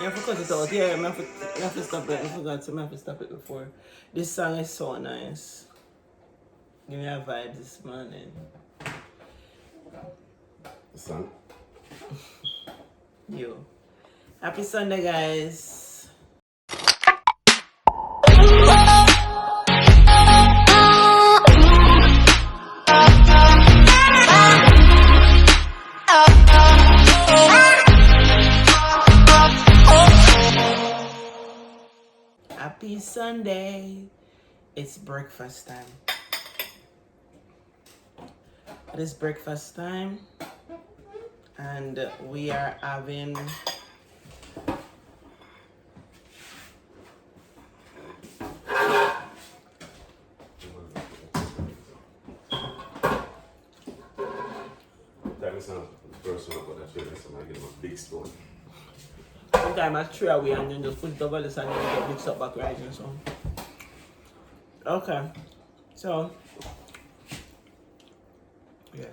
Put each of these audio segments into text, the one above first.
You have to cut it out. Yeah, I have to stop it. I forgot to I have to stop it before. This song is so nice. Give me a vibe this morning. The song? You. Happy Sunday, guys. Happy Sunday. It's breakfast time. It is breakfast time. And we are having That is not personal, but I feel like somebody give him a big stone. sometimes I throw away and then just put it over this and then you get mixed up back rising. So okay. So yeah.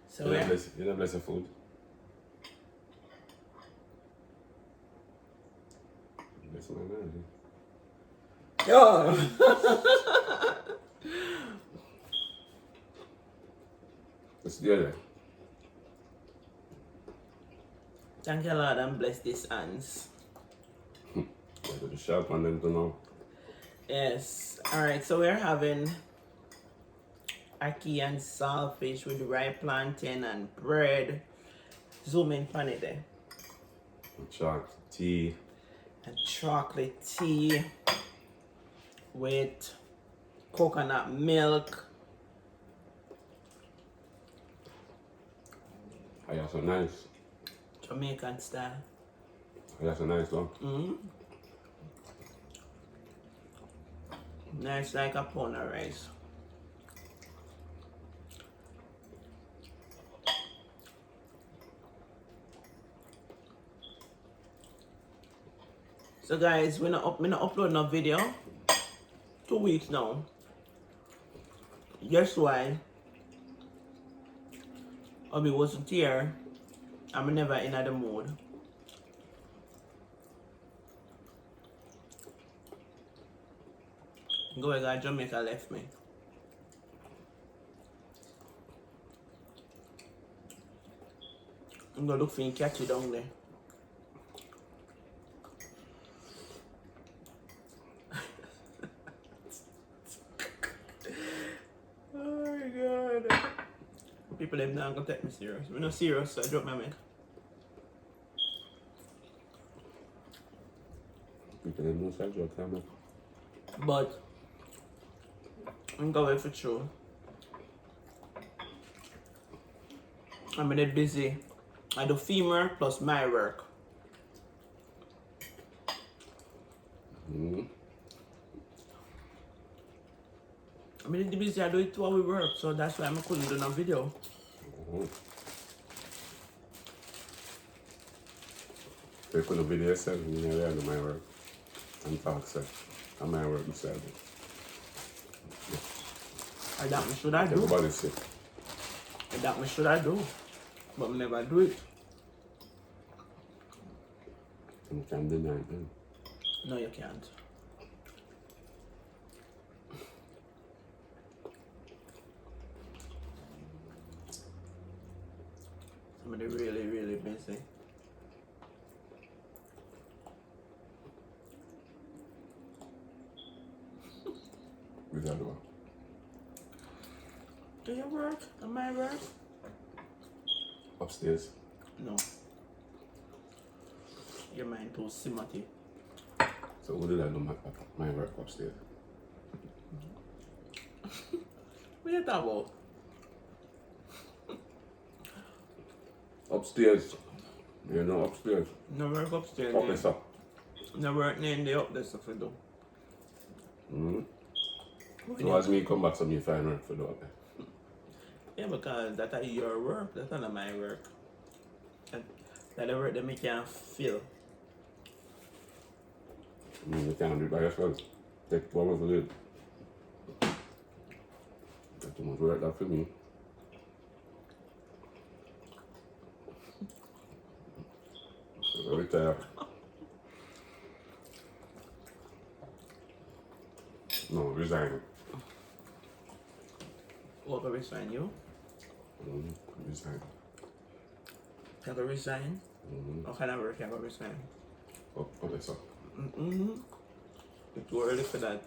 So You yeah. don't bless the food. Bless my man. Yo. Let's do it. Thank you, Lord, and bless these hands. Go to the shop and them to know. Yes. Alright, so we're having ackee and saltfish with ripe plantain and bread. Zoom in on it there. Chocolate tea. And chocolate tea with coconut milk. Oh, yeah, so nice. Jamaican style. Oh, yeah, so nice, though. Nice like a pound of rice. So guys, we're not uploading a video. 2 weeks now. Guess why? Hubby wasn't here. I'm never in the mood. Go ahead, Jamaica left me. I'm gonna look for you catch it down there. Oh my god. People them not gonna take me serious. We're not serious, so I drop my mic. People them know such joke, man. But I'm going for true. I'm really busy. I do femur plus my work. Mm-hmm. I'm really busy. I do it while we work, so that's why I couldn't do no video. Mm-hmm. So you couldn't video yourself, you know, I do my work. And talk, sir. And my work myself. And that me should I do. Everybody's sick. And that me should I do. But I never do it. You can't deny it, man. No, you can't. Somebody really, really busy. We got to Do you work? Am I work? upstairs. No. Your mind too simity. So what did I do my work upstairs? What you talking about? Upstairs. You know, upstairs. No work upstairs. Up this up. No work in the up there stuff to do. So as me come back, some you find work for do up there. Yeah, because that's your work. That's not my work. That's the work that me can't feel. You can't do it by yourself. Take one of it. That's too much work that for me. I retire. No, resign. What can resign you? Resign. Can I resign? Or can I work? Can I resign? Oh, that's up. It's too early for that.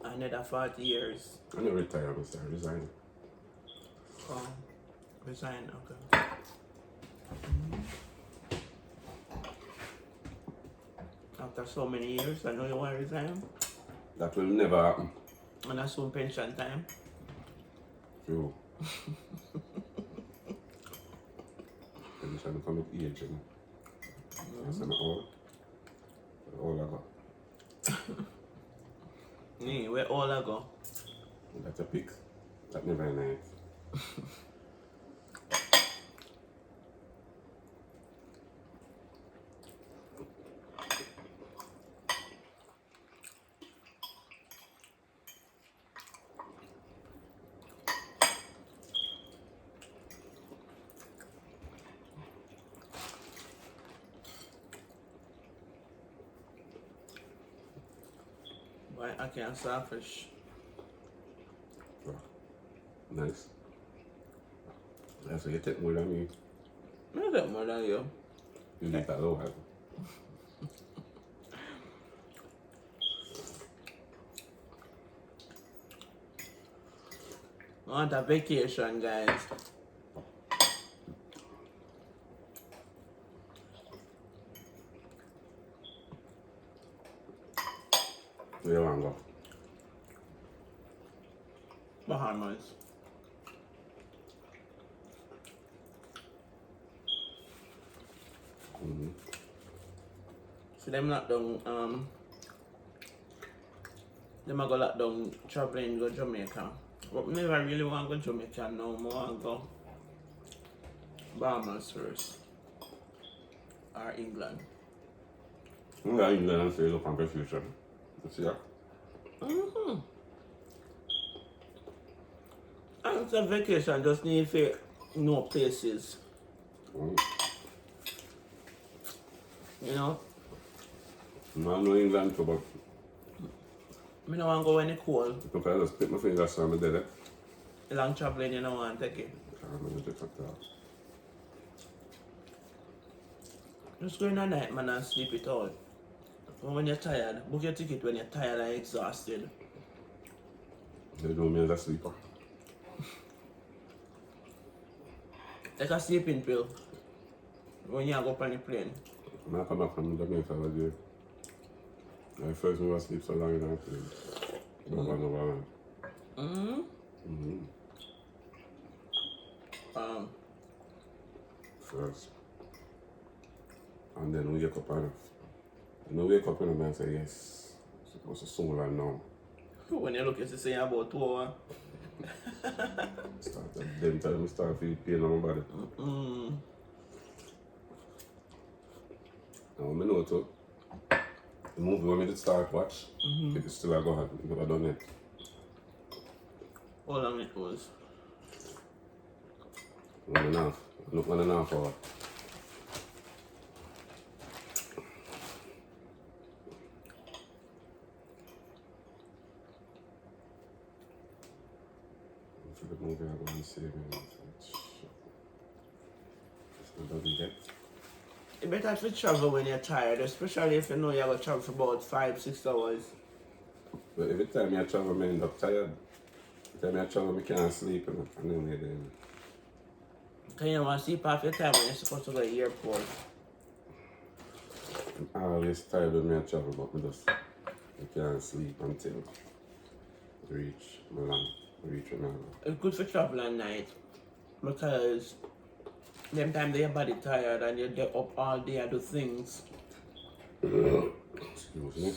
Another 40 years. I never retire, I start resigning. Oh, resign, okay. After so many years, I know you want to resign. That will never happen. And that's soon pension time. True. Pension come with age, you know. That's not all I got. Where all I go? That's a pick. That never nice. Why I can't selfish? Nice. That's what you take more than me. I get more than you. You need that low. I want a vacation, guys. Where you want to go? Bahamas. So them lock down, them a go lock down traveling go Jamaica. But me never really want to go Jamaica now. I want to go Bahamas first. Or England. I'm going to England and stay up on the future. You see that? And it's a vacation, just need to know places. You know? I know England too, but I don't want to go when it's cold. if I just pick my fingers so I'm dead. Long traveling, you don't want to take it. I'm going to take that. Just go in at night, man, and sleep it all. When you're tired, book your ticket when you're tired and exhausted. They do me as a sleeper. Take a sleeping pill when you go up on the plane. When I come back from Jamaica last year, I first never sleep so long in a plane. No. First. And then we wake up and wake up and I say, yes, it's supposed to soul and now. When you look, you see about 2 hours. Then tell me start feeling pain on my body. Now I know too. The movie when I did start watch, it's still a go ahead. Never done it. How long it was? 1.5. Not 1.5 hour. For the movie I'm going to see again. It doesn't get. You better have to travel when you're tired, especially if you know you're going to travel for about 5-6 hours. But every time I travel, I end up tired. Every time I travel, I can't sleep. And then I do. Can you want to sleep half your time when you're supposed to go to the airport? I'm always tired when I travel, but I can't sleep until I reach Milan. It's good for travel at night because them time that your body tired and you're up all day and do things. Excuse me.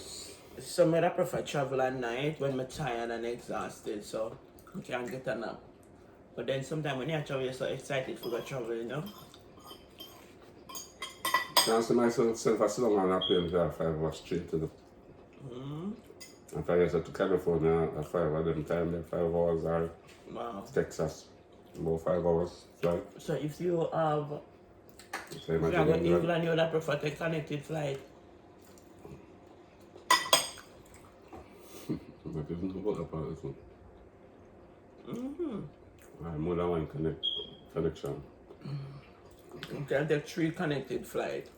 So I prefer travel at night when I'm tired and exhausted, so I can't get a nap. But then sometimes when you travel, you're so excited for the travel, you know? can't see myself sit down on a plane for 5 hours straight to the. If I get to California at 5 of them time, there 5 hours or Wow. Texas, about 5 hours flight. So if you have, So if you go to England, you would prefer to connected flight. But isn't about that part this one. I have more than one connection. You can take 3 connected flight.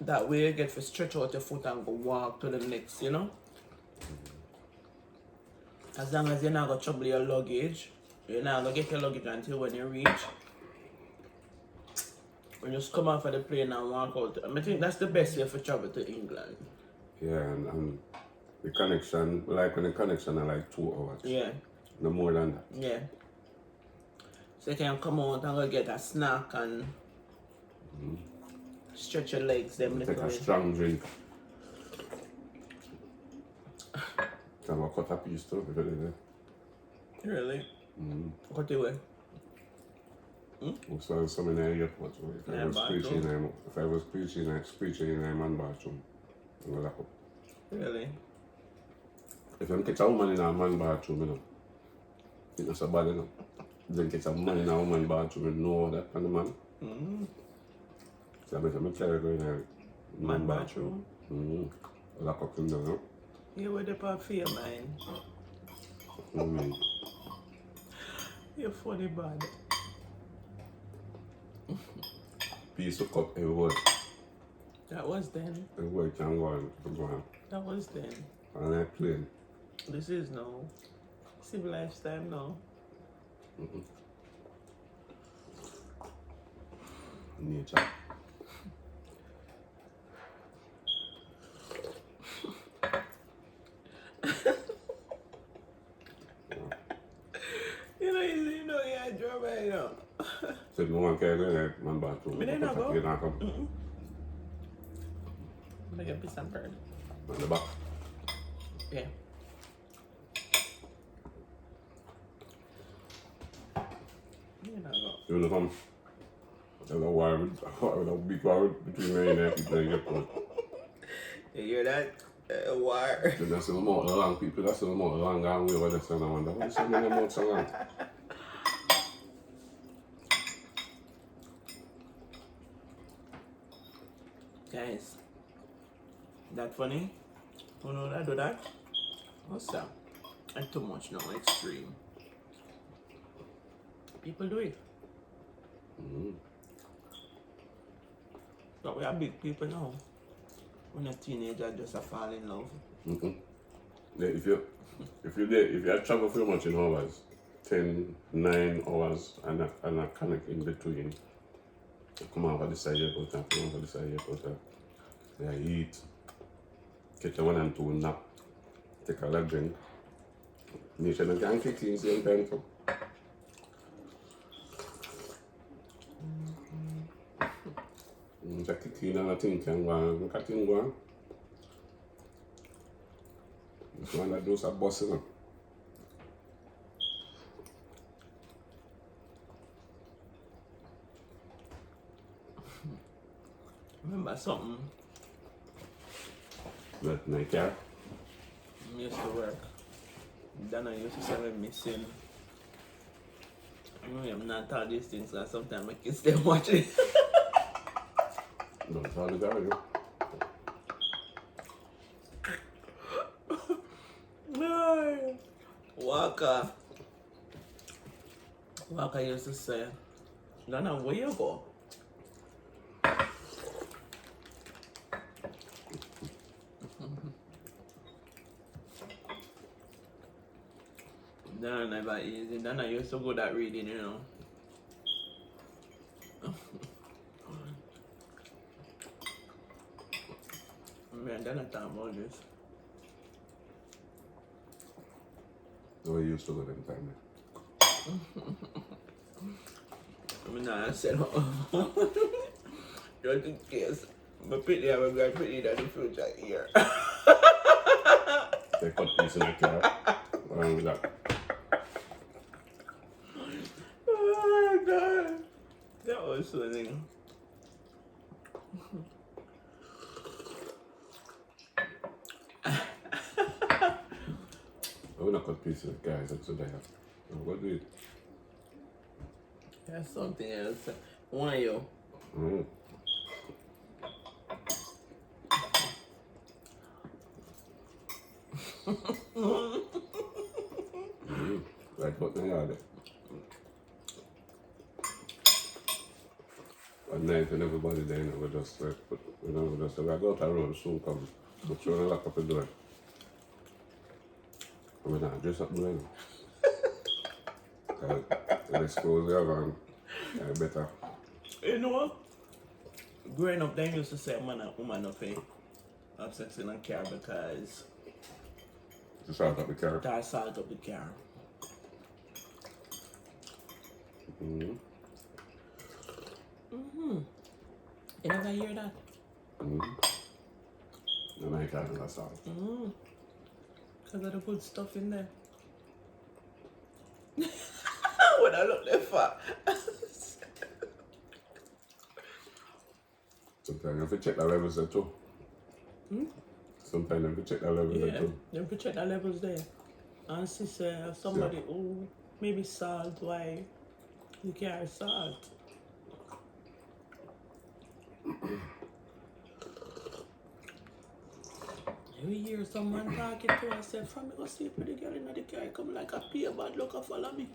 That way you get to stretch out your foot and go walk to the next, you know? As long as you're not going to trouble your luggage, you're not going to get your luggage until when you reach. You just come off of the plane and walk out. I think that's the best way for travel to England. Yeah, and the connection, like when the connection are like 2 hours. Yeah. No more than that. Yeah. So you can come out and go get a snack and stretch your legs them Take little a bit. strong drink. Can I cut a piece too if you're there? Really? What do you wear? So some in the airport. If I was preaching in a man bathroom, I go lock up. Really? If you catch a woman in a man bathroom, you know, it's not so bad, you know. Then catch a man in a woman bathroom, you know that on the man. So I make carry go in a man bathroom. Lock up in there, you know. You were the part for your mind. You're funny bad. Piece of cut every word. That was then. Every word can go on. That was then. On that plane. This is now. Civilized time now. Nature. You know, yeah, drama, you know. So no one can go in a man bathroom. Me not go. You not come. I'm gonna get piss and burn. On the back. Yeah. You know, go. You know come. There's a war, a big war between me and the people in the airport. You hear that? War. So that's the amount of long people, that's the amount of long and way over there, so I wonder, why so many amounts so long? Guys, that funny? You know that do that? What's that? And too much now, extreme. People do it. But we are big people now. When a teenager just a fall in love. Yeah, if you travel for much in hours, 10, 9 hours and a connect in between, you come over the side airport and come over the side airport and you eat, get a 1 and 2 nap, take a little drink. Nature and can kick in same time too. Just kick in and I think can go on, look at him go on. This one that does a boss, you know. Remember something? But my car. Used to work. Dana used to say I'm missing. I know I'm not all these things because sometimes my kids they watch it. Don't tell the guy, you. No. Walker used to say, Dana, where you go? Dana never easy. Dana used to good at reading, you know. Man, Dana talk about this. The way you used to go them time. I mean, I said, just in case. But pretty, I'm going to put it in the future here. They cut piece in the car. Around with that. Oh my god. That was funny. I will not cut pieces, guys. That's what I have. What do it? There's something else. Why you? Mm. Like what they are. At night when everybody there, you know, we just like, we just say, we go out around soon come. But you want to lock up the door. I mean, I dress up the way. Let's close the oven. I better. You know what? Growing up, they used to say man and woman of have sex in a car because Just start up the car. that salt up the car. Mm-hmm. You never hear that? Mm-hmm. And I can't understand. Because of the good stuff in there. What I look there for? Sometimes you have to check the levels there too. Sometimes you have to check the levels there Yeah, too. you have to check the levels there. And see somebody who maybe salt, why you carry salt. You hear someone talking to us, say, from me go see a pretty girl in the car, come like a peer bad look and follow me.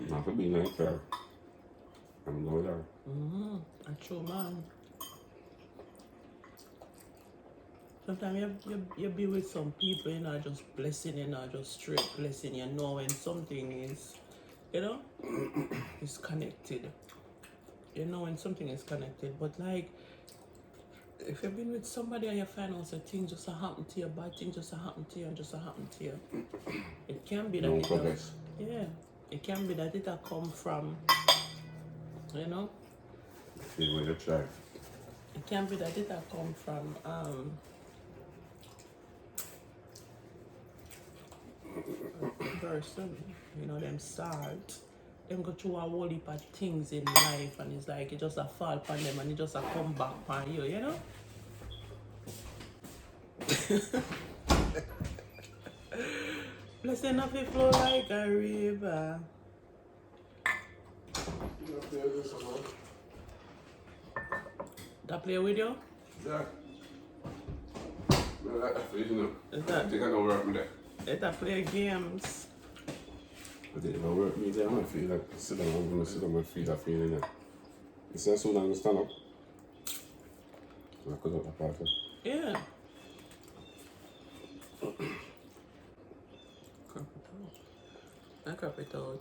Not to be like that. I'm going there. A true man. Sometimes you be with some people, you know, just blessing, you know, just straight blessing, you know, when something is, you know, is connected. You know when something is connected, but like, if you've been with somebody and you find out that things just happen to you, bad things just happen to you and just happen to you, it can be that No progress. it can be that it a come from, you know, See where you try. it can be that it a come from person, you know, them salt. Them go through a whole heap of things in life and it's like it just a fall upon them and it just a come back upon you, you know? Blessing of it flow like a river. That play with you? Yeah. No, that's you know. Is that? I think I don't work with that. Let her play games. But if I work me there, I might feel like sit down, I'm gonna sit on my feet, I feel in it. You see, as soon as I stand up, I cut out the party. Yeah. Crop it out.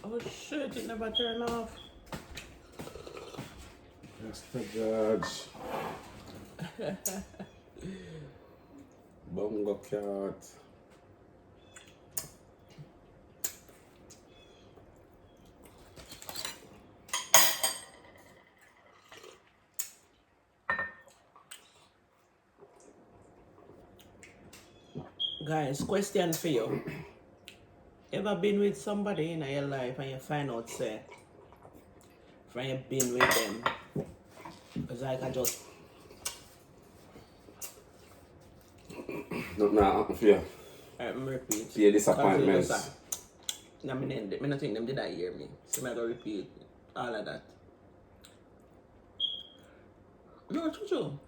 Oh shit, it never turned off. That's the judge. Bongo cat. Guys, question for you. Ever been with somebody in your life and you find out, say, when you've been with them, it's like I just... Not now, I feel. repeat. Fear disappointments. I don't think them did not hear me. So I'm going to repeat all of that. No, true.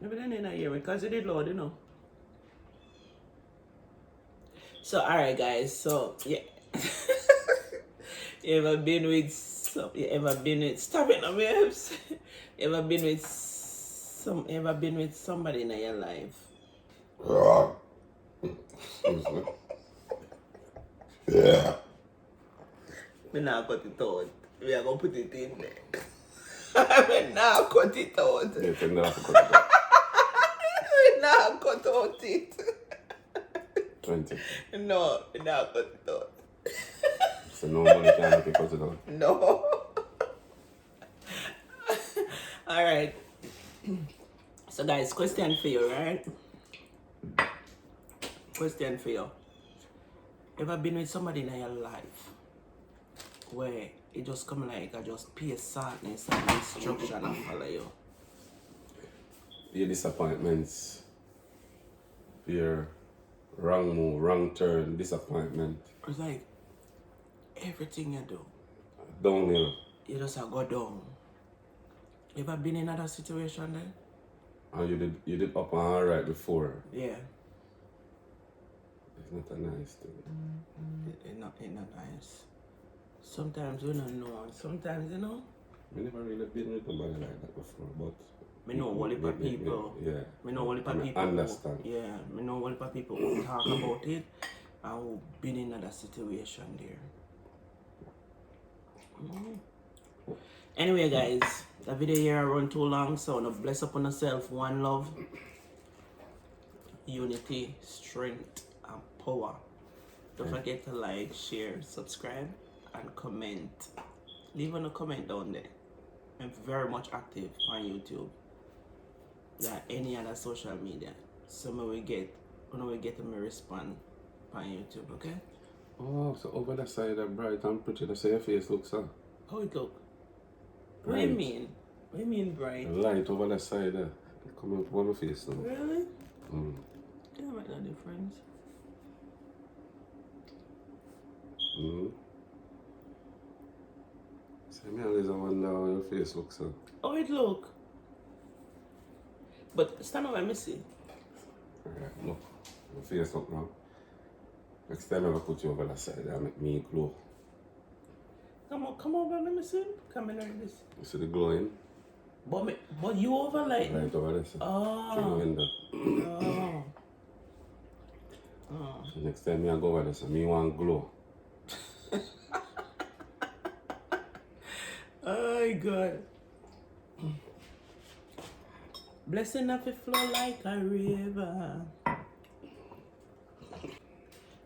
Maybe they didn't hear me because they did loud, you know. So, alright guys, so, yeah. You ever been with stop it now, babes. You ever been with somebody in your life? Excuse me. Yeah. Me now cut it out. We are gonna put it in there. Me now cut it out. Yeah, take that off, cut it out. Me now cut out it. 20. No, me now cut it out. So no money can help you cut it out. No. I Alright. So guys, question for you, right? Question for you. Ever been with somebody in your life where it just come like I just pure sadness and destruction and follow you? Your disappointments, your wrong move, wrong turn, disappointment, It's like everything you do, downhill. you just go down. You ever been in another situation then? And you did up and alright before. Yeah. It's not a nice thing. It's not nice. Sometimes we don't know. Sometimes, you know, I never really been with nobody like that before, but me know only for people. Yeah. Me know only for I people. understand. Yeah, me know only for people who talk about it and who been in another situation there. Anyway, guys, the video here run too long, so no bless upon yourself. One love, unity, strength, and power. Don't forget to like, share, subscribe, and comment. Leave a comment down there. I'm very much active on YouTube. Than any other social media. So when we get me respond on YouTube, okay? Oh, so over the side of bright and pretty, that's how your face looks, huh? How it look? What do you mean? What do you mean bright? The light over the side there. Come out over my face now. Really? Mm. Can't make no difference. Mm. So me always wonder how your face looks, huh? How it look? But stand up and me see. Alright, look. Your face look now. Next time I will put you over the side, I'll make me glow. Come over, let me see. Come in like this. You see the glowing? But you over like. Right over there, sir. Through the Oh. window. Oh. Oh. So next time I go over there, so me want glow. Oh God. Blessing up it flow like a river.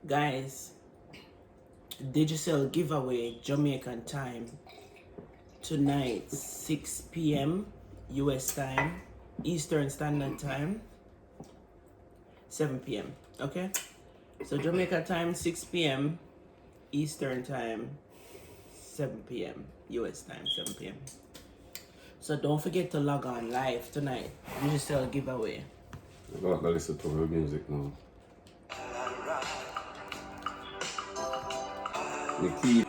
Guys, digital giveaway Jamaican time tonight 6 p.m. US time, Eastern Standard Time, 7 p.m. Okay? So Jamaica time 6 p.m. Eastern time, 7 p.m. US time, 7 p.m. So don't forget to log on live tonight. Digital giveaway. I got to listen to her music now. The key.